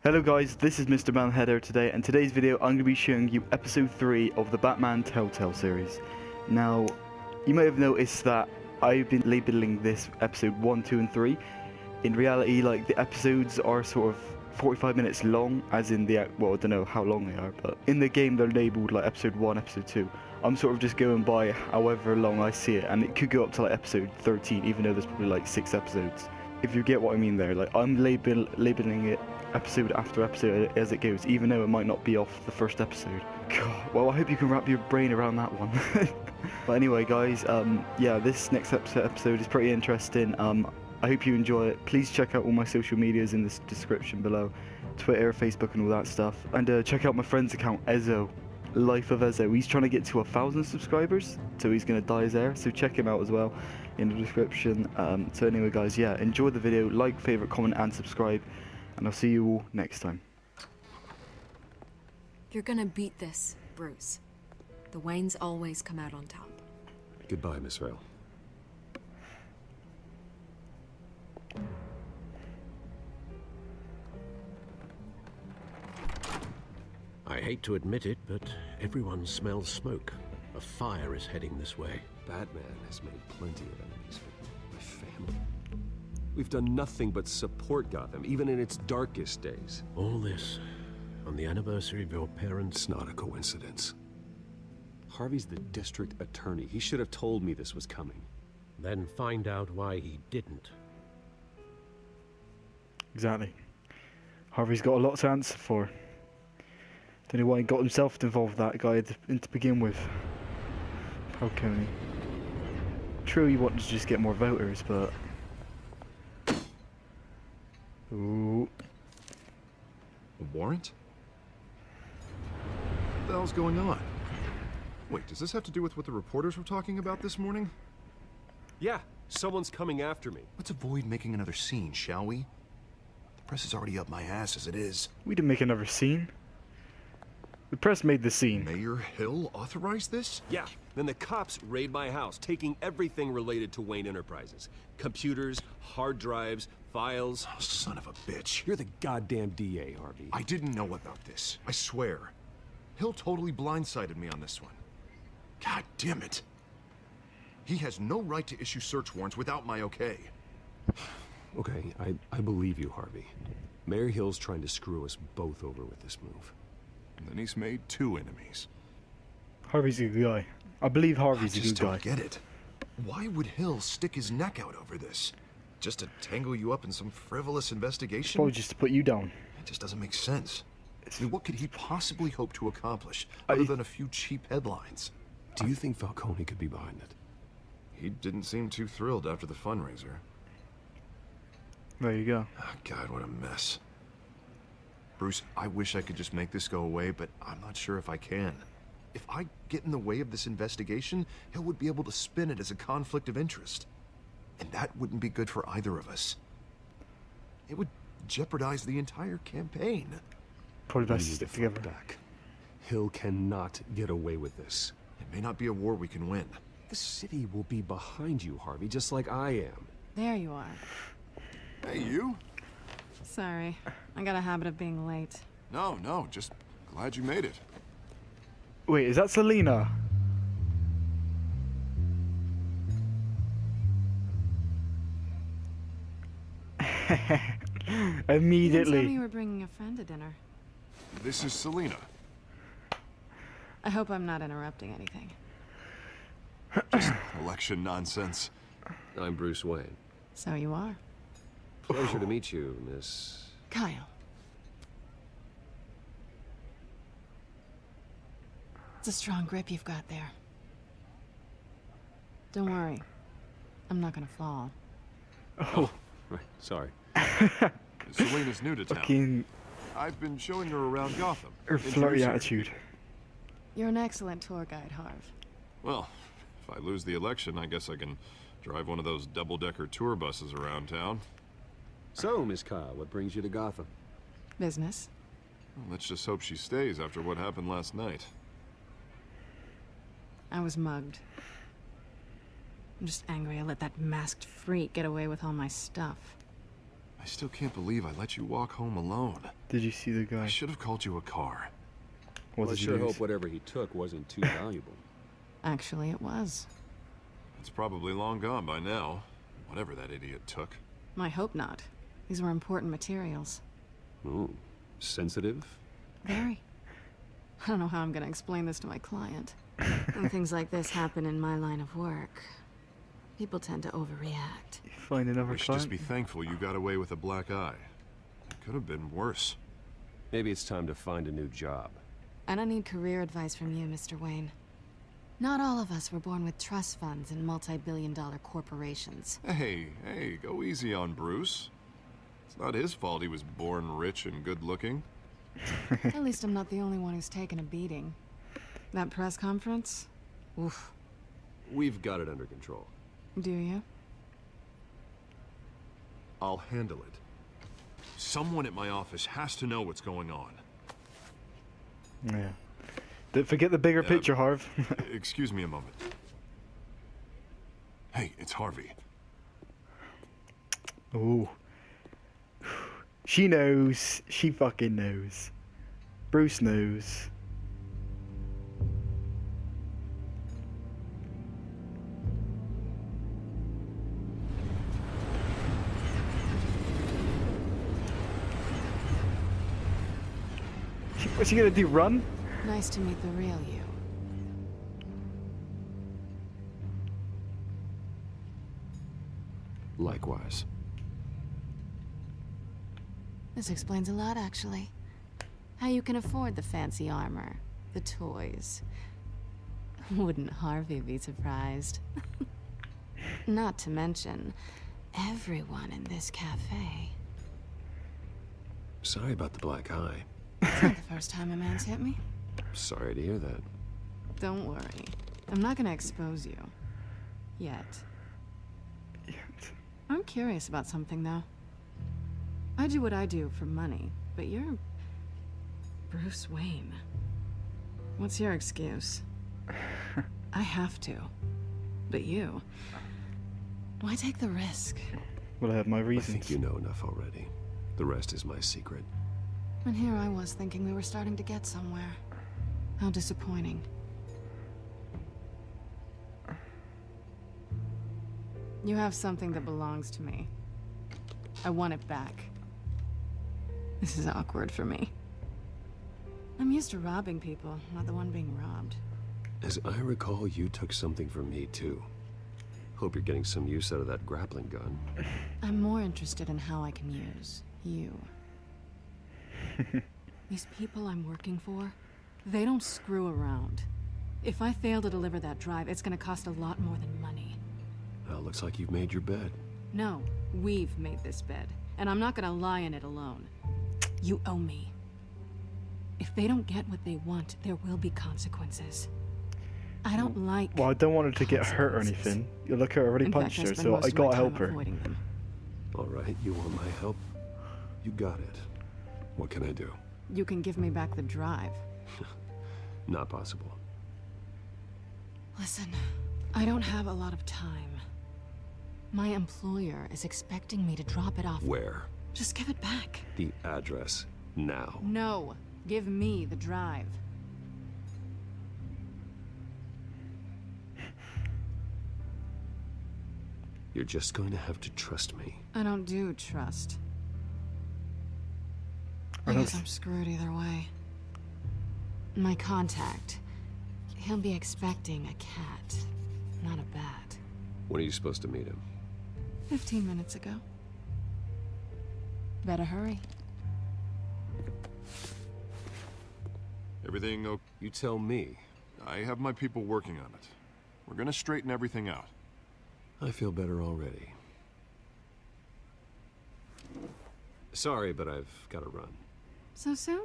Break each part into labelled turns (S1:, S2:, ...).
S1: Hello guys, this is Mr.MelonHead today, and today's video I'm going to be showing you episode 3 of the Batman Telltale series. Now, you may have noticed that I've been labeling this episode 1, 2 and 3. In reality, like, the episodes are sort of 45 minutes long, as in the, well, I don't know how long they are, but in the game they're labelled like episode 1, episode 2. I'm sort of just going by however long I see it, and it could go up to like episode 13, even though there's probably like 6 episodes. If you get what I mean there, like, I'm labeling it episode after episode as it goes, even though it might not be off the first episode. God, well, I hope you can wrap your brain around that one. But anyway, guys, yeah, this next episode is pretty interesting. I hope you enjoy it. Please check out all my social medias in the description below, Twitter, Facebook, and all that stuff. And check out my friend's account, Ezzo, Life of Ezzo. He's trying to get to 1,000 subscribers, so he's gonna dye his hair. So check him out as well in the description. So anyway, guys, yeah, enjoy the video, like, favorite, comment, and subscribe. And I'll see you all next time.
S2: You're gonna beat this, Bruce. The Waynes always come out on top.
S3: Goodbye, Miss Vale. I hate to admit it, but everyone smells smoke. A fire is heading this way.
S4: Batman has made plenty of enemies, but my family... We've done nothing but support Gotham, even in its darkest days.
S3: All this on the anniversary of your parents'
S4: It's not a coincidence. Harvey's the district attorney. He should have told me this was coming.
S3: Then find out why he didn't.
S1: Exactly. Harvey's got a lot to answer for. Don't know why he got himself involved, that guy, to begin with. How can he? True, he wanted to just get more voters, but... Ooh.
S5: A warrant? What the hell's going on? Wait, does this have to do with what the reporters were talking about this morning?
S4: Yeah, someone's coming after me.
S5: Let's avoid making another scene, shall we? The press is already up my ass as it is.
S1: We didn't make another scene. The press made the scene.
S5: Mayor Hill authorized this?
S4: Yeah, then the cops raid my house, taking everything related to Wayne Enterprises. Computers, hard drives, files.
S5: Oh, son of a bitch.
S4: You're the goddamn DA, Harvey.
S5: I didn't know about this. I swear. Hill totally blindsided me on this one. God damn it. He has no right to issue search warrants without my okay.
S4: Okay, I believe you, Harvey. Mayor Hill's trying to screw us both over with this move.
S5: And then he's made 2 enemies.
S1: Harvey's a good guy. I believe Harvey's a good guy.
S5: I just don't get it. Why would Hill stick his neck out over this? Just to tangle you up in some frivolous investigation?
S1: Probably just to put you down.
S5: It just doesn't make sense. I mean, what could he possibly hope to accomplish other than a few cheap headlines?
S4: Do you think Falcone could be behind it?
S5: He didn't seem too thrilled after the fundraiser.
S1: There you go.
S5: Oh, God, what a mess. Bruce, I wish I could just make this go away, but I'm not sure if I can. If I get in the way of this investigation, Hill would be able to spin it as a conflict of interest. And that wouldn't be good for either of us. It would jeopardize the entire campaign.
S1: Probably best to
S4: We need
S1: stick
S4: to fight
S1: together.
S4: back. Hill cannot get away with this.
S5: It may not be a war we can win.
S4: The city will be behind you, Harvey, just like I am.
S6: There you are.
S5: Hey, you?
S6: Sorry, I got a habit of being late.
S5: No, just glad you made it.
S1: Wait, is that Selena?
S6: You
S1: Immediately.
S6: didn't tell me you were bringing a friend to dinner.
S5: This is Selena.
S6: I hope I'm not interrupting anything.
S5: Just election nonsense.
S4: I'm Bruce Wayne.
S6: So you are.
S4: Pleasure to meet you, Miss...
S6: Kyle. It's a strong grip you've got there. Don't worry. I'm not gonna fall.
S1: Oh,
S4: Right, sorry.
S5: Selena's new to town.
S1: fucking
S5: I've been showing her around Gotham.
S1: her flirty
S5: Introduce her.
S1: attitude.
S6: You're an excellent tour guide, Harv.
S5: Well, if I lose the election, I guess I can drive one of those double-decker tour buses around town.
S4: So, Miss Kyle, what brings you to Gotham?
S6: Business.
S5: Well, let's just hope she stays after what happened last night.
S6: I was mugged. I'm just angry I let that masked freak get away with all my stuff.
S5: I still can't believe I let you walk home alone.
S1: Did you see the
S5: I
S1: guy?
S5: should have called you a car.
S1: What
S4: Well, I
S1: did you
S4: sure
S1: lose?
S4: hope whatever he took wasn't too valuable.
S6: Actually, it was.
S5: It's probably long gone by now. Whatever that idiot took.
S6: I hope not. These were important materials.
S4: Ooh, sensitive?
S6: Very. I don't know how I'm gonna explain this to my client. When things like this happen in my line of work, people tend to overreact.
S1: Find another
S5: We should
S1: client.
S5: just be thankful you got away with a black eye. It could have been worse.
S4: Maybe it's time to find a new job.
S6: And I need career advice from you, Mr. Wayne. Not all of us were born with trust funds and multi-billion-dollar corporations.
S5: Hey, go easy on Bruce. It's not his fault he was born rich and good-looking.
S6: At least I'm not the only one who's taken a beating. That press conference? Oof.
S4: We've got it under control.
S6: Do you?
S5: I'll handle it. Someone at my office has to know what's going on.
S1: Yeah. Forget the bigger picture, Harv.
S5: Excuse me a moment. Hey, it's Harvey.
S1: Ooh. She knows. She fucking knows. Bruce knows. What's she gonna do? Run?
S6: Nice to meet the real you.
S4: Likewise.
S6: This explains a lot, actually. How you can afford the fancy armor, the toys. Wouldn't Harvey be surprised? Not to mention, everyone in this cafe.
S4: Sorry about the black eye.
S6: It's not the first time a man's hit me.
S4: Sorry to hear that.
S6: Don't worry. I'm not gonna expose you. Yet. I'm curious about something, though. I do what I do for money, but you're Bruce Wayne. What's your excuse? I have to. But you... why take the risk?
S1: Well, I have my
S4: I
S1: reasons.
S4: think you know enough already. The rest is my secret.
S6: And here I was thinking we were starting to get somewhere. How disappointing. You have something that belongs to me. I want it back. This is awkward for me. I'm used to robbing people, not the one being robbed.
S4: As I recall, you took something from me, too. Hope you're getting some use out of that grappling gun.
S6: I'm more interested in how I can use you. These people I'm working for, they don't screw around. If I fail to deliver that drive, it's gonna cost a lot more than money.
S4: Well, looks like you've made your bed.
S6: No, we've made this bed, and I'm not gonna lie in it alone. You owe me. If they don't get what they want, there will be consequences. I don't like
S1: Well, I don't want her to get hurt or
S6: consequences.
S1: anything. You look, I already
S6: In fact,
S1: punched
S6: I
S1: her,
S6: spend
S1: so
S6: most
S1: I
S6: of my
S1: gotta
S6: time
S1: help her.
S6: avoiding them.
S4: All right, you want my help? You got it. What can I do?
S6: You can give me back the drive.
S4: Not possible.
S6: Listen, I don't have a lot of time. My employer is expecting me to drop it off.
S4: Where?
S6: Just give it back.
S4: The address. Now.
S6: No, give me the drive.
S4: You're just going to have to trust me.
S6: I don't do trust.
S1: I
S6: I
S1: don't
S6: guess I'm screwed either way. My contact, he'll be expecting a cat, not a bat.
S4: When are you supposed to meet him?
S6: 15 minutes ago. Better hurry.
S5: Everything okay?
S4: You tell me.
S5: I have my people working on it. We're gonna straighten everything out.
S4: I feel better already. Sorry, but I've got to run.
S6: So soon?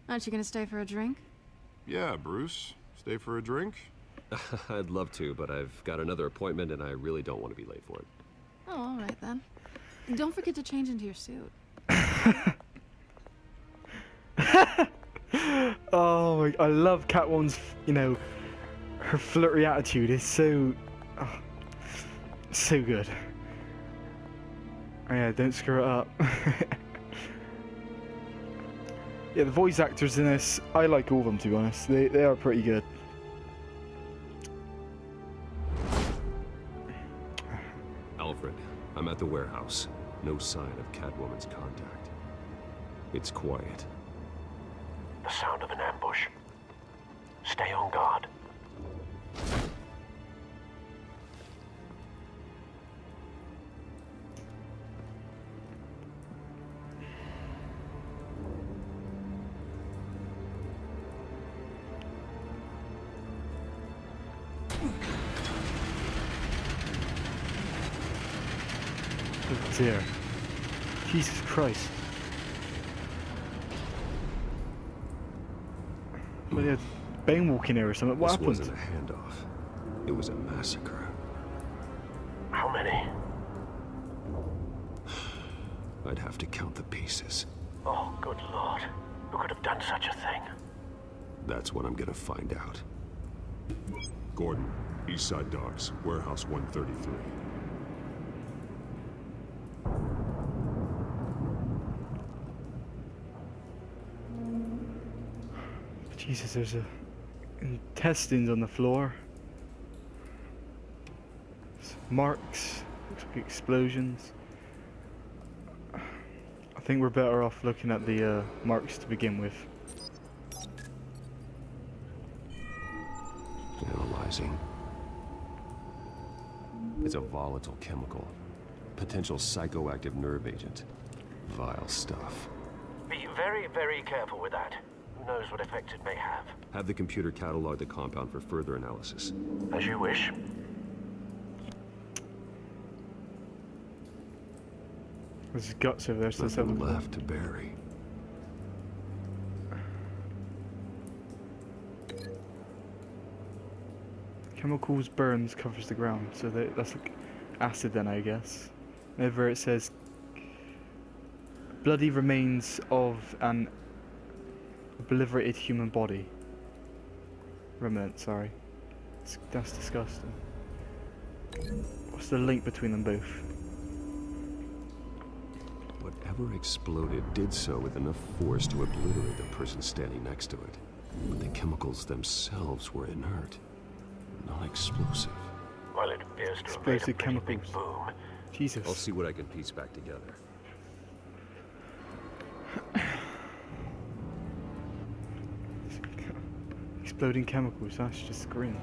S6: Aren't you gonna stay for a drink?
S5: Yeah, Bruce. Stay for a drink?
S4: I'd love to, but I've got another appointment and I really don't want to be late for it.
S6: Oh, all right then. Don't forget to change into your suit.
S1: Oh my, I love Catwoman's, you know, her flirty attitude is so, so good. Oh yeah, don't screw it up. Yeah, the voice actors in this, I like all of them to be honest. They are pretty good.
S4: Alfred, I'm at the warehouse. No sign of Catwoman's contact. It's quiet.
S3: The sound of an ambush. Stay on guard.
S1: Oh dear. Jesus Christ. Well, yeah, Bane walking here or something. What happened?
S4: This wasn't a handoff. It was a massacre.
S3: How many?
S4: I'd have to count the pieces.
S3: Oh, good lord. Who could have done such a thing?
S4: That's what I'm gonna find out. Gordon, Eastside Docks, Warehouse 133.
S1: Jesus, there's intestines on the floor. Marks, looks like explosions. I think we're better off looking at the marks to begin with.
S4: Analyzing. It's a volatile chemical. Potential psychoactive nerve agent. Vile stuff.
S3: Be very, very careful with that. Who knows what effect it may have?
S4: Have the computer catalog the compound for further analysis.
S3: As you wish.
S1: There's his guts over there, so let's have a
S4: Nothing
S1: look.
S4: left to bury.
S1: Chemicals burns covers the ground, so that's like acid then, I guess. Whenever it says bloody remains of an obliterated human body. Remnant, sorry. That's disgusting. What's the link between them both?
S4: Whatever exploded did so with enough force to obliterate the person standing next to it. But the chemicals themselves were inert, not explosive.
S3: Well, it appears to have made a
S1: Explosive
S3: pretty big
S1: chemicals.
S3: boom.
S1: Jesus.
S4: I'll see what I can piece back together.
S1: Exploding chemicals, that's just grim.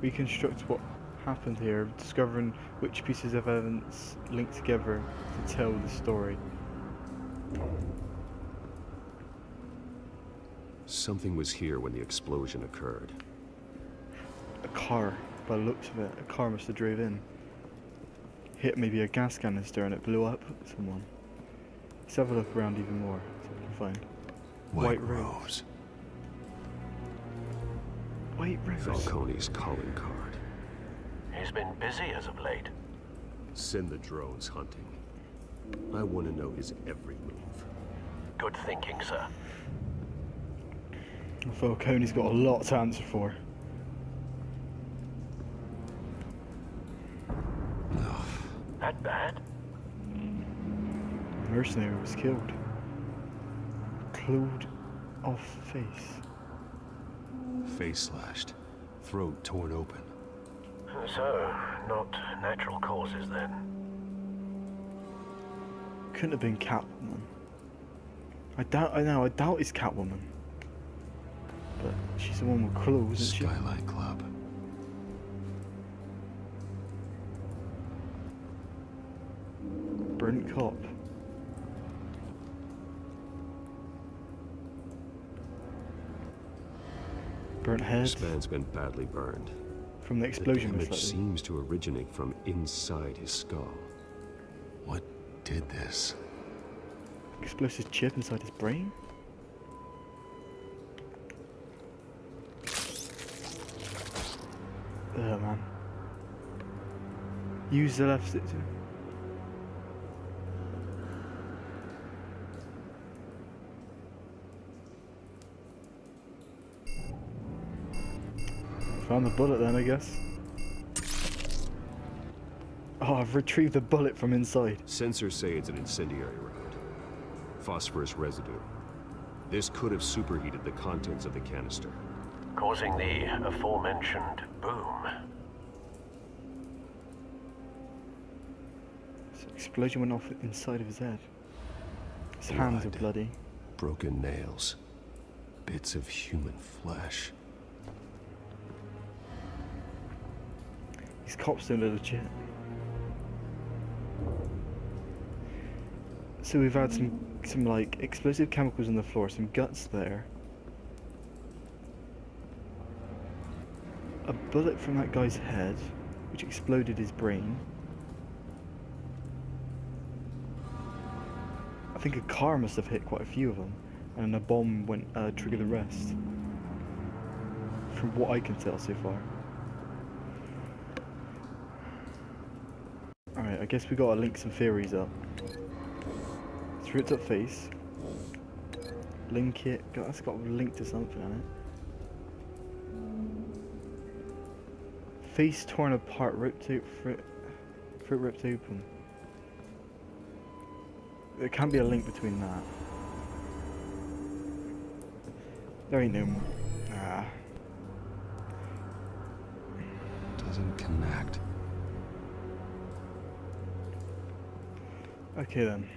S1: Reconstruct what happened here, discovering which pieces of evidence link together to tell the story.
S4: Something was here when the explosion occurred.
S1: A car, by the looks of it, a car must have drove in. Hit maybe a gas canister and it blew up someone. Let's have a look around even more, see what we can find. White Rose. White Rose.
S4: Falcone's calling card.
S3: He's been busy as of late.
S4: Send the drones hunting. I want to know his every move.
S3: Good thinking, sir.
S1: Falcone's got a lot to answer for.
S3: That bad?
S1: Mercenary was killed. Clawed off face.
S4: Face slashed. Throat torn open.
S3: So, not natural causes then.
S1: Couldn't have been Catwoman. I doubt it's Catwoman. But she's the one with claws, isn't she?
S4: Skylight Club.
S1: Burnt cop. Burnt head
S4: This man's been badly burned.
S1: from the
S4: The
S1: explosion, most
S4: damage
S1: likely.
S4: seems to originate from inside his skull. What did this?
S1: Explosive chip inside his brain? Ugh, man. Use the left stick to... Found the bullet then, I guess. Oh, I've retrieved the bullet from inside.
S4: Sensors say it's an incendiary round. Phosphorus residue. This could have superheated the contents of the canister,
S3: causing the aforementioned boom.
S1: So explosion went off inside of his head. His hands are
S4: Blood.
S1: bloody.
S4: Broken nails. Bits of human flesh.
S1: These cops don't look legit. So we've had some like explosive chemicals on the floor, some guts there. A bullet from that guy's head, which exploded his brain. I think a car must have hit quite a few of them, and a bomb went triggered the rest. From what I can tell so far. Alright, I guess we gotta link some theories up. Ripped up face. Link it. God, that's got a link to something on it. Face torn apart, throat ripped open. There can't be a link between that. There ain't no more. Ah.
S4: Doesn't connect.
S1: Okay then.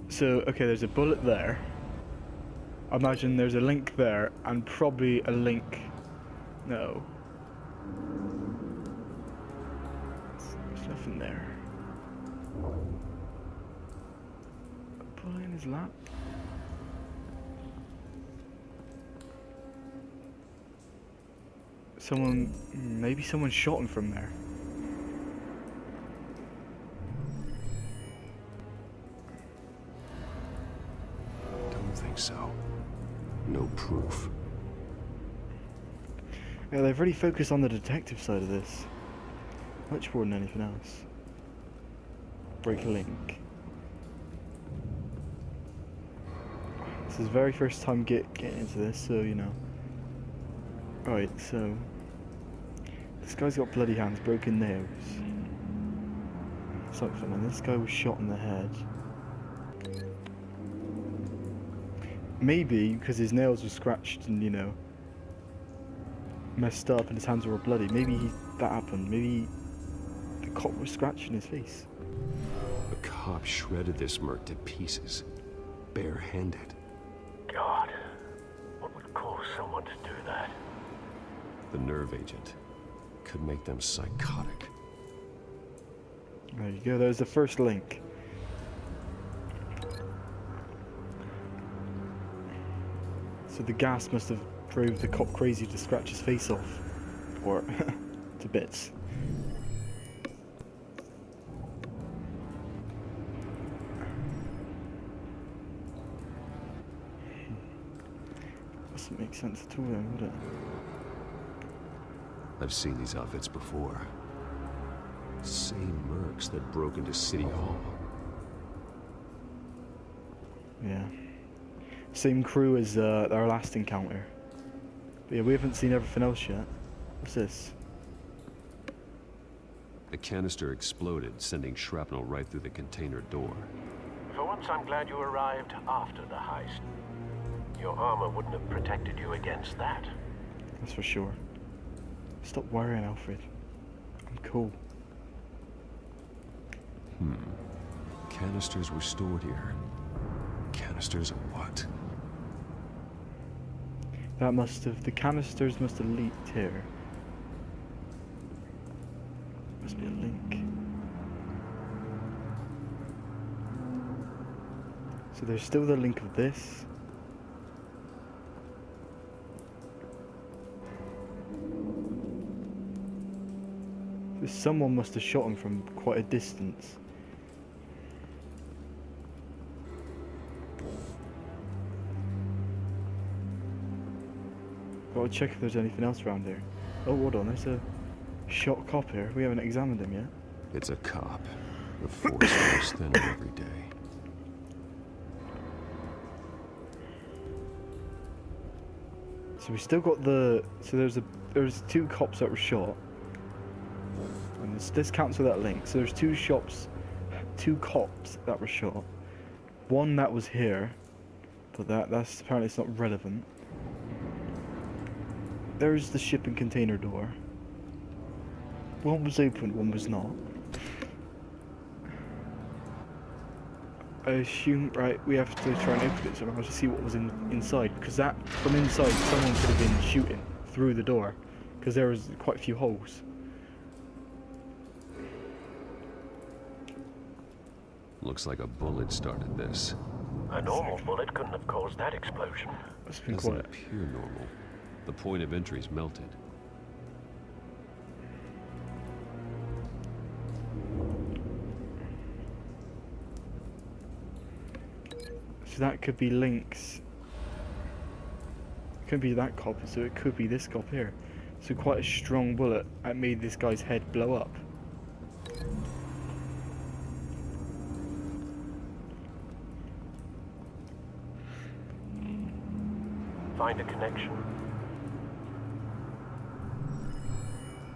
S1: So, okay, there's a bullet there. I imagine there's a link there, and probably a link... No. There's nothing there. A bullet in his lap? Maybe someone shot him from there.
S4: Don't think so. No proof.
S1: Yeah, they've really focused on the detective side of this. Much more than anything else. Break a link. This is the very first time getting into this, so you know. Right, so this guy's got bloody hands, broken nails, something, and this guy was shot in the head. Maybe because his nails were scratched and, you know, messed up and his hands were all bloody, maybe that happened. Maybe the cop was scratching his face.
S4: A cop shredded this merc to pieces, bare-handed.
S3: God, what would cause someone to do that?
S4: The nerve agent could make them psychotic.
S1: There you go, there's the first link. So the gas must have drove the cop crazy to scratch his face off. Or to bits. Doesn't make sense at all then, would it?
S4: I've seen these outfits before. Same mercs that broke into City Hall.
S1: Yeah. Same crew as our last encounter. But yeah, we haven't seen everything else yet. What's this?
S4: The canister exploded, sending shrapnel right through the container door.
S3: For once, I'm glad you arrived after the heist. Your armor wouldn't have protected you against that.
S1: That's for sure. Stop worrying, Alfred. I'm cool.
S4: Canisters were stored here. Canisters of what?
S1: The canisters must have leaked here. Must be a link. So there's still the link of this. So someone must have shot him from quite a distance. Gotta check if there's anything else around here. Oh, hold on, there's a shot cop here. We haven't examined him yet.
S4: It's a cop. The force grows thinner every day.
S1: So we still got the. So there's 2 cops that were shot. And this counts with that link. So there's 2 cops that were shot. One that was here, but that's apparently it's not relevant. There's the shipping container door. One was open, one was not. I assume, right, we have to try and open it somehow to see what was inside, because that, from inside, someone could have been shooting through the door, because there was quite a few holes.
S4: Looks like a bullet started this.
S3: A normal bullet couldn't have caused that explosion.
S1: It's been
S4: Doesn't
S1: quite.
S4: appear normal. The point of entry's melted.
S1: So that could be links. It could be that cop, so it could be this cop here. So quite a strong bullet that made this guy's head blow up.
S3: Find a connection.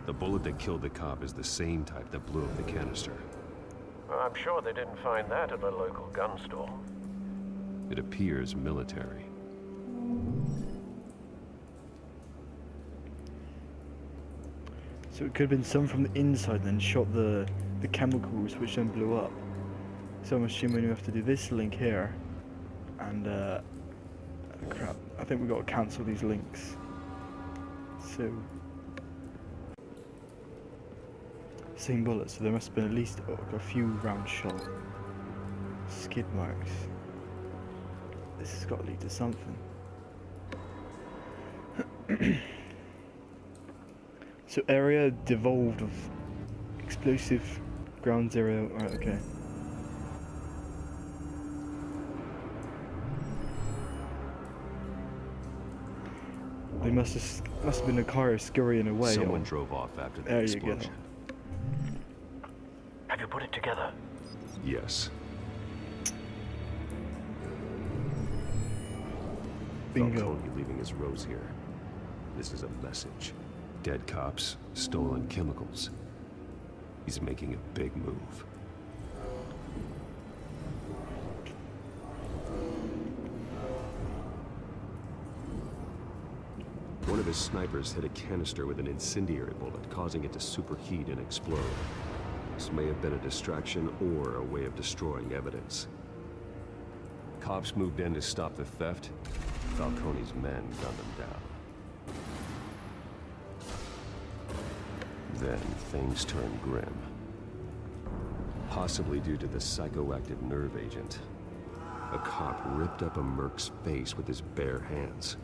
S4: The bullet that killed the cop is the same type that blew up the canister.
S3: Well, I'm sure they didn't find that at a local gun store.
S4: It appears military.
S1: So it could have been some from the inside then shot the chemicals which then blew up. So I'm assuming we have to do this link here. And crap, I think we've got to cancel these links. So same bullet, so there must have been at least a few rounds shot. Skid marks. This has got to lead to something. So area devolved of explosive ground zero. Alright, okay. They must have been a car scurrying away.
S4: Someone drove off after the
S1: There you go.
S4: explosion.
S3: Have you put it together?
S4: Yes.
S1: Bingo.
S4: Falcone leaving his rose here. This is a message. Dead cops, stolen chemicals. He's making a big move. One of his snipers hit a canister with an incendiary bullet, causing it to superheat and explode. This may have been a distraction or a way of destroying evidence. Cops moved in to stop the theft. Falcone's men gunned them down. Then things turned grim. Possibly due to the psychoactive nerve agent. A cop ripped up a merc's face with his bare hands.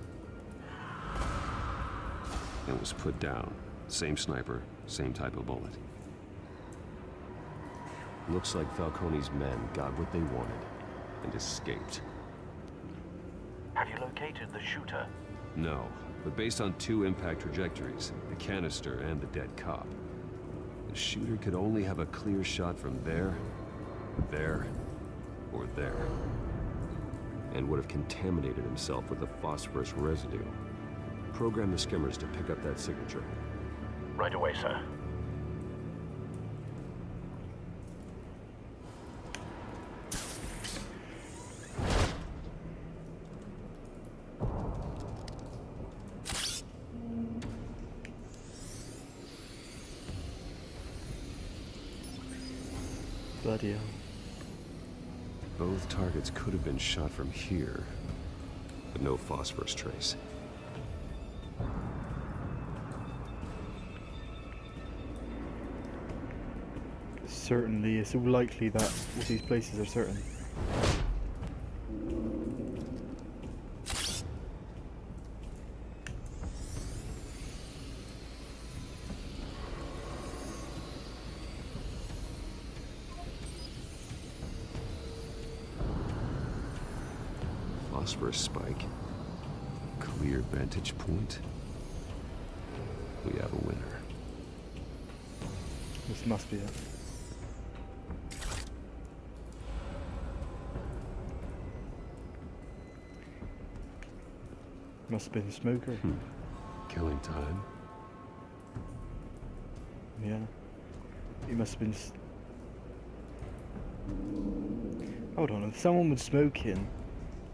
S4: And was put down. Same sniper, same type of bullet. Looks like Falcone's men got what they wanted and escaped.
S3: Have you located the shooter?
S4: No, but based on 2 impact trajectories, the canister and the dead cop, the shooter could only have a clear shot from there, or there, and would have contaminated himself with the phosphorus residue. Program the skimmers to pick up that signature.
S3: Right away, sir.
S1: Bloody hell.
S4: Both targets could have been shot from here, but no phosphorus trace.
S1: Certainly, it's all likely that all these places are certain.
S4: Phosphorus spike. Clear vantage point. We have a winner.
S1: This must be it. Must have been a smoker.
S4: Killing time?
S1: Yeah. He must have been... Hold on, if someone was smoking,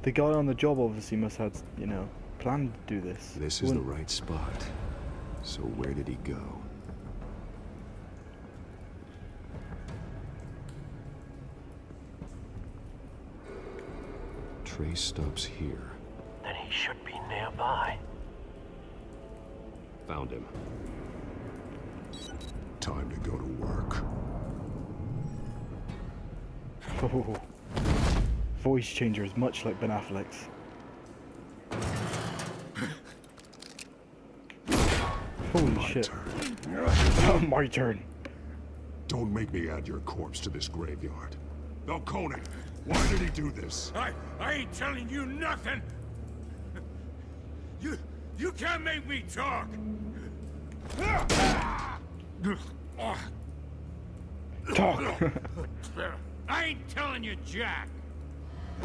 S1: the guy on the job obviously must have, you know, planned to do this.
S4: This is the right spot. So where did he go? Trace stops here.
S3: Then he should be nearby.
S4: Found him. Time to go to work.
S1: Oh. Voice changer is much like Ben Affleck's. Holy shit. Oh, my turn.
S7: Don't make me add your corpse to this graveyard. Falcone, why did he do this?
S8: I ain't telling you nothing! You can't make me talk!
S1: Talk!
S8: I ain't telling you jack!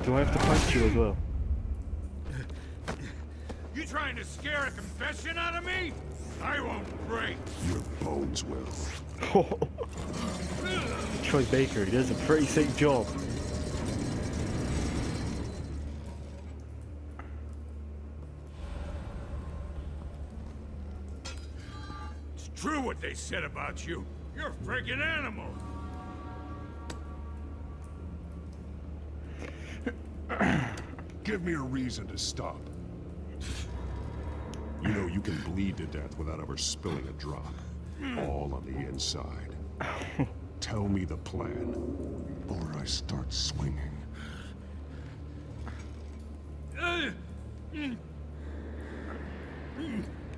S1: Do I have to punch you as well?
S8: You trying to scare a confession out of me? I won't break!
S7: Your bones will.
S1: Troy Baker, he does a pretty sick job.
S8: It's true what they said about you. You're a freaking animal!
S7: Give me a reason to stop. You know, you can bleed to death without ever spilling a drop. All on the inside. Tell me the plan, or I start swinging.
S1: I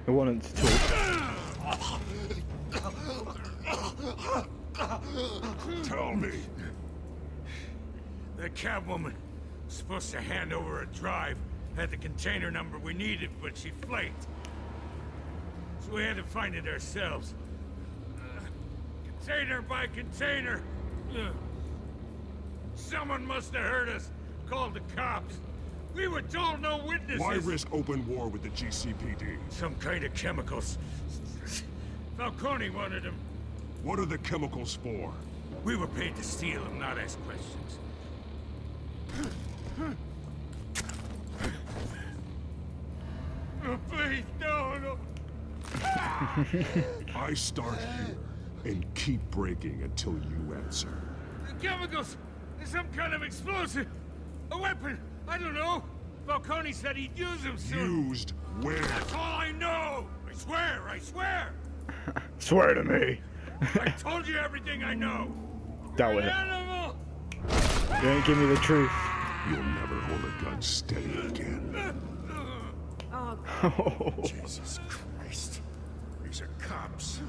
S1: want him to talk.
S7: Tell me.
S8: The Catwoman was supposed to hand over a drive, had the container number we needed, but she flaked. So we had to find it ourselves. Container by container. Someone must have heard us, called the cops. We were told no witnesses.
S7: Why risk open war with the GCPD?
S8: Some kind of chemicals. Falcone wanted them.
S7: What are the chemicals for?
S8: We were paid to steal them, not ask questions. Oh, please, no.
S7: I start here and keep breaking until you answer.
S8: The chemicals! There's some kind of explosive! A weapon! I don't know! Falcone said he'd use them soon!
S7: Used where?
S8: That's all I know! I swear!
S1: Swear to me.
S8: I told you everything I know!
S1: That
S8: You're
S1: way.
S8: an animal!
S1: You ain't give me the truth.
S7: You'll never hold a gun steady again.
S1: Oh.
S8: Jesus Christ. These are cops.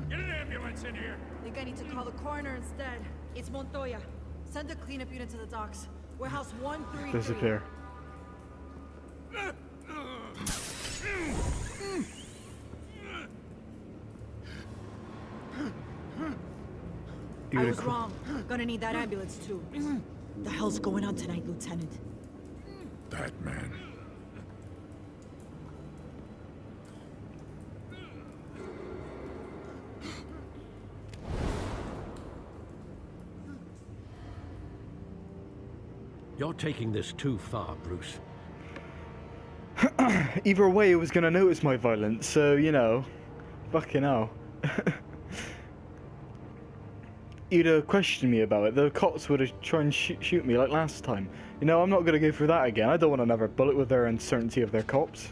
S8: Get an ambulance in here!
S9: I think I need to call the coroner instead. It's Montoya. Send a cleanup unit to the docks. Warehouse 133.
S1: Disappear.
S9: I was wrong. Gonna need that ambulance too. The hell's going on tonight, Lieutenant?
S8: That man.
S3: You're taking this too far, Bruce.
S1: Either way, it was gonna notice my violence, so, you know. Fucking hell. You'd have questioned me about it. The cops would have tried and shoot me like last time. You know, I'm not gonna go through that again. I don't want another bullet with their uncertainty of their cops.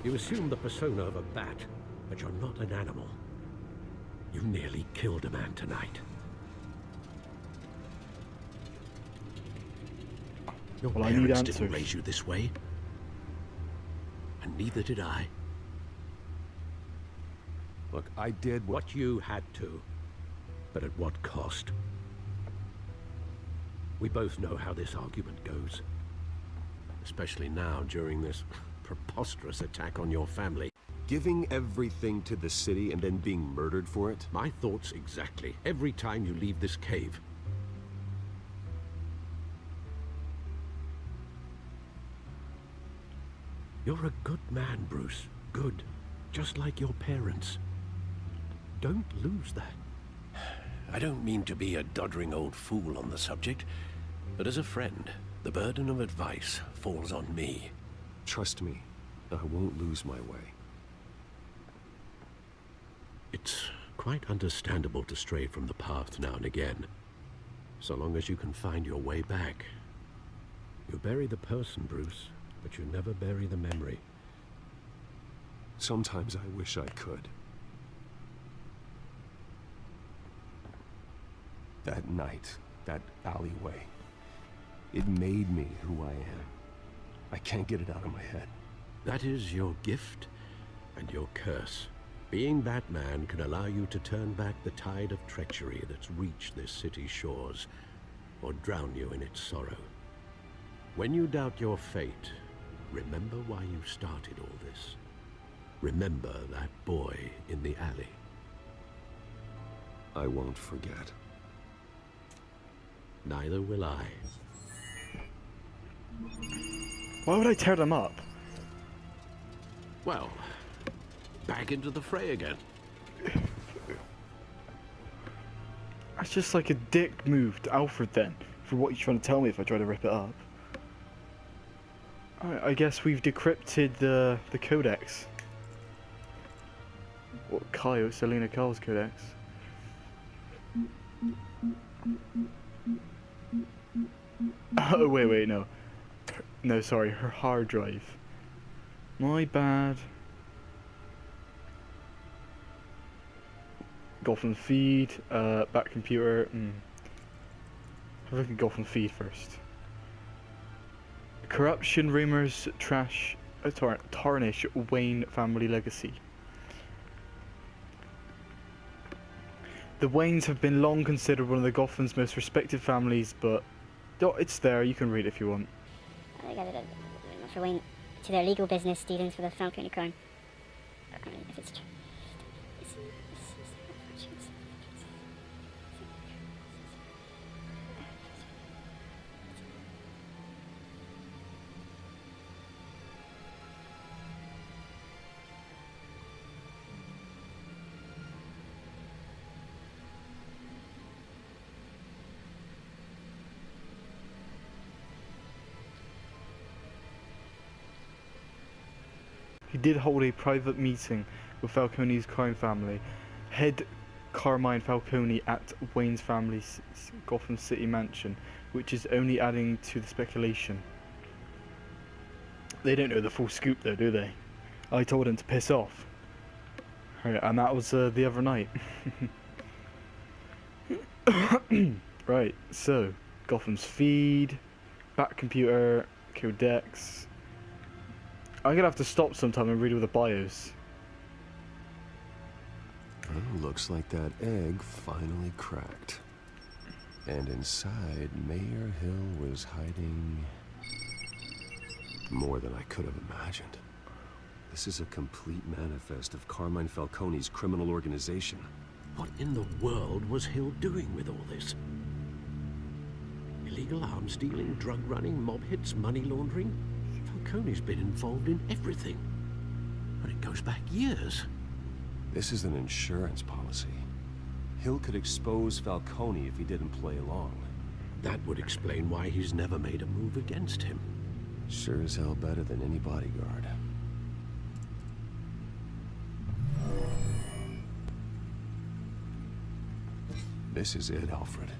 S3: You assume the persona of a bat, but you're not an animal. You nearly killed a man tonight. Your
S1: Well, I need
S3: parents
S1: answers.
S3: didn't raise you this way. And neither did I.
S4: Look, I did
S3: What you had to, but at what cost? We both know how this argument goes. Especially now, during this preposterous attack on your family.
S4: Giving everything to the city and then being murdered for it?
S3: My thoughts exactly. Every time you leave this cave. You're a good man, Bruce. Good. Just like your parents. Don't lose that. I don't mean to be a doddering old fool on the subject, but as a friend, the burden of advice falls on me.
S4: Trust me, I won't lose my way.
S3: It's quite understandable to stray from the path now and again, so long as you can find your way back. You bury the person, Bruce, but you never bury the memory.
S4: Sometimes I wish I could. That night, that alleyway, it made me who I am. I can't get it out of my head.
S3: That is your gift and your curse. Being Batman can allow you to turn back the tide of treachery that's reached this city's shores, or drown you in its sorrow. When you doubt your fate, remember why you started all this. Remember that boy in the alley.
S4: I won't forget.
S3: Neither will I.
S1: Why would I tear them up?
S3: Well, back into the fray again.
S1: That's just like a dick move to Alfred then, for what you're trying to tell me if I try to rip it up. Alright, I guess we've decrypted the codex. What, Selena Kyle's codex? Oh, wait, no. No, sorry, her hard drive. My bad. Gotham feed, back computer. Have a look at Gotham feed first. Corruption, rumors, tarnish Wayne family legacy. The Waynes have been long considered one of the Gotham's most respected families, but it's there, you can read it if you want.
S10: They got it for Wayne to their legal business dealings with a Falcone crime. If it's true.
S1: He did hold a private meeting with Falcone's crime family, head Carmine Falcone at Wayne's family's Gotham City mansion, which is only adding to the speculation. They don't know the full scoop though, do they? I told him to piss off. Right, and that was the other night. Right, so Gotham's feed, back computer, codex. I'm gonna have to stop sometime and read all the bios.
S4: Well, looks like that egg finally cracked. And inside, Mayor Hill was hiding more than I could have imagined. This is a complete manifest of Carmine Falcone's criminal organization.
S3: What in the world was Hill doing with all this? Illegal arms dealing, drug running, mob hits, money laundering? Falcone's been involved in everything. And it goes back years.
S4: This is an insurance policy. Hill could expose Falcone if he didn't play along.
S3: That would explain why he's never made a move against him.
S4: Sure as hell better than any bodyguard. This is it, Alfred.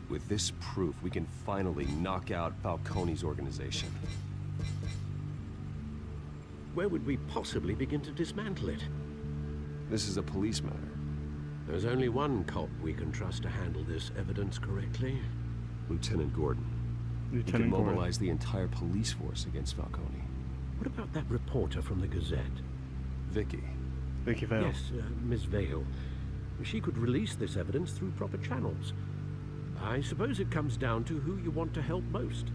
S4: With this proof, we can finally knock out Falcone's organization.
S3: Where would we possibly begin to dismantle it?
S4: This is a police matter.
S3: There's only one cop we can trust to handle this evidence correctly.
S4: Lieutenant Gordon. He can mobilize the entire police force against Falcone.
S3: What about that reporter from the Gazette?
S4: Vicky.
S1: Vicky Vale.
S3: Yes, Miss Vale. She could release this evidence through proper channels. I suppose it comes down to who you want to help most.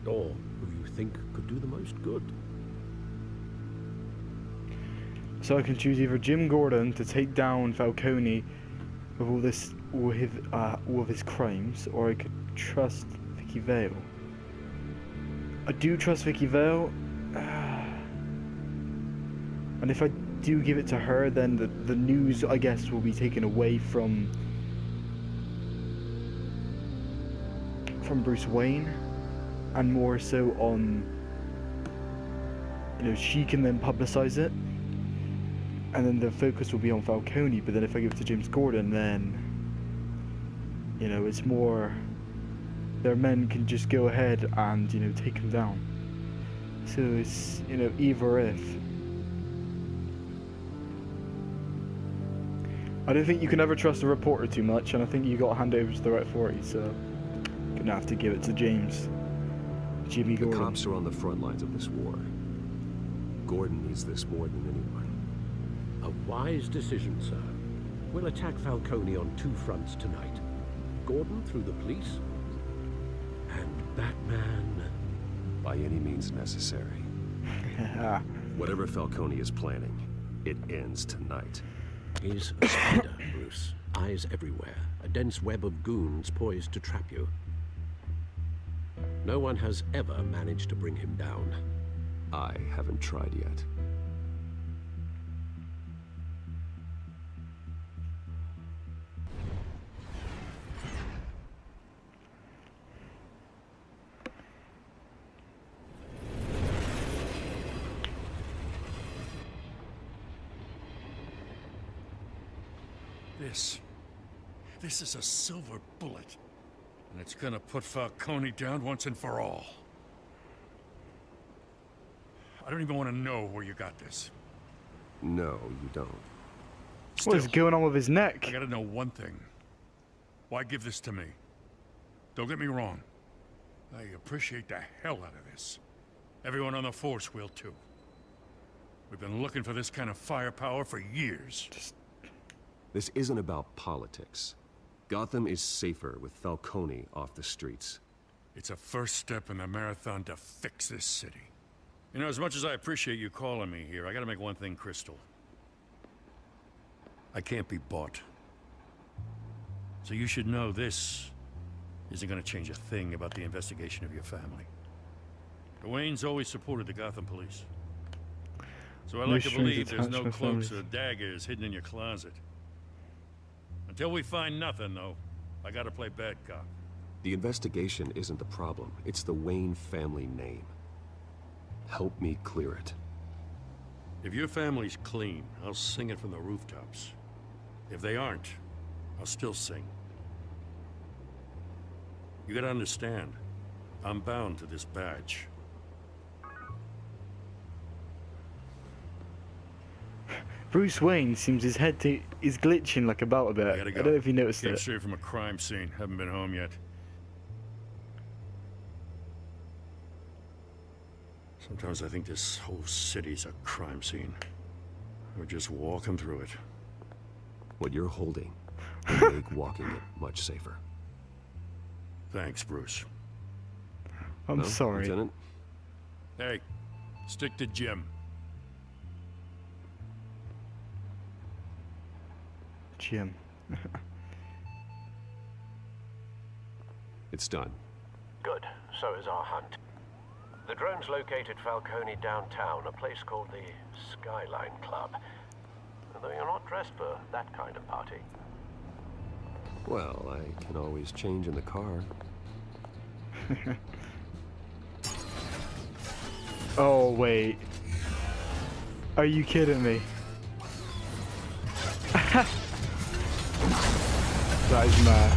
S3: Or who you think could do the most good.
S1: So I can choose either Jim Gordon to take down Falcone with all of his crimes, or I could trust Vicky Vale. I do trust Vicky Vale. And if I do give it to her, then the news, I guess, will be taken away from Bruce Wayne, and more so on, you know, she can then publicize it, and then the focus will be on Falcone. But then if I give it to James Gordon, then, you know, it's more, their men can just go ahead and, you know, take him down. So it's, you know, either if. I don't think you can ever trust a reporter too much, and I think you got to hand over to the right authorities, so gonna have to give it to Jimmy Gordon.
S4: The cops are on the front lines of this war. Gordon needs this more than anyone.
S3: A wise decision, sir. We'll attack Falcone on 2 fronts tonight. Gordon through the police, and Batman
S4: by any means necessary. Whatever Falcone is planning, it ends tonight.
S3: He's a spider, Bruce. Eyes everywhere. A dense web of goons poised to trap you. No one has ever managed to bring him down.
S4: I haven't tried yet.
S8: This is a silver bullet. And it's gonna put Falcone down once and for all. I don't even want to know where you got this.
S4: No, you don't.
S1: What is going on with his neck?
S8: I gotta know one thing. Why give this to me? Don't get me wrong. I appreciate the hell out of this. Everyone on the force will too. We've been looking for this kind of firepower for years.
S4: This isn't about politics. Gotham is safer with Falcone off the streets.
S8: It's a first step in the marathon to fix this city. You know, as much as I appreciate you calling me here, I gotta make one thing crystal. I can't be bought. So you should know this isn't gonna change a thing about the investigation of your family. The Waynes always supported the Gotham police. So I like to believe there's no cloaks or daggers hidden in your closet. Until we find nothing, though, I gotta play bad cop.
S4: The investigation isn't the problem. It's the Wayne family name. Help me clear it.
S8: If your family's clean, I'll sing it from the rooftops. If they aren't, I'll still sing. You gotta understand, I'm bound to this badge.
S1: Bruce Wayne seems his head is glitching like about a bit.
S8: I gotta go.
S1: I don't know if you noticed
S8: Came
S1: it.
S8: straight from a crime scene. Haven't been home yet. Sometimes I think this whole city's a crime scene. We're just walking through it.
S4: What you're holding will make walking it much safer.
S8: Thanks, Bruce.
S1: I'm sorry.
S4: Lieutenant?
S8: Hey, stick to Jim.
S1: Jim.
S4: It's done.
S3: Good. So is our hunt. The drone's located Falcone downtown, a place called the Skyline Club. Though you're not dressed for that kind of party.
S4: Well, I can always change in the car.
S1: Oh, wait. Are you kidding me? That is mad.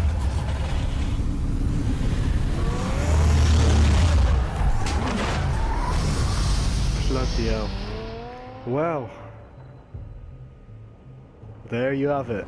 S1: Bloody hell. Well. There you have it.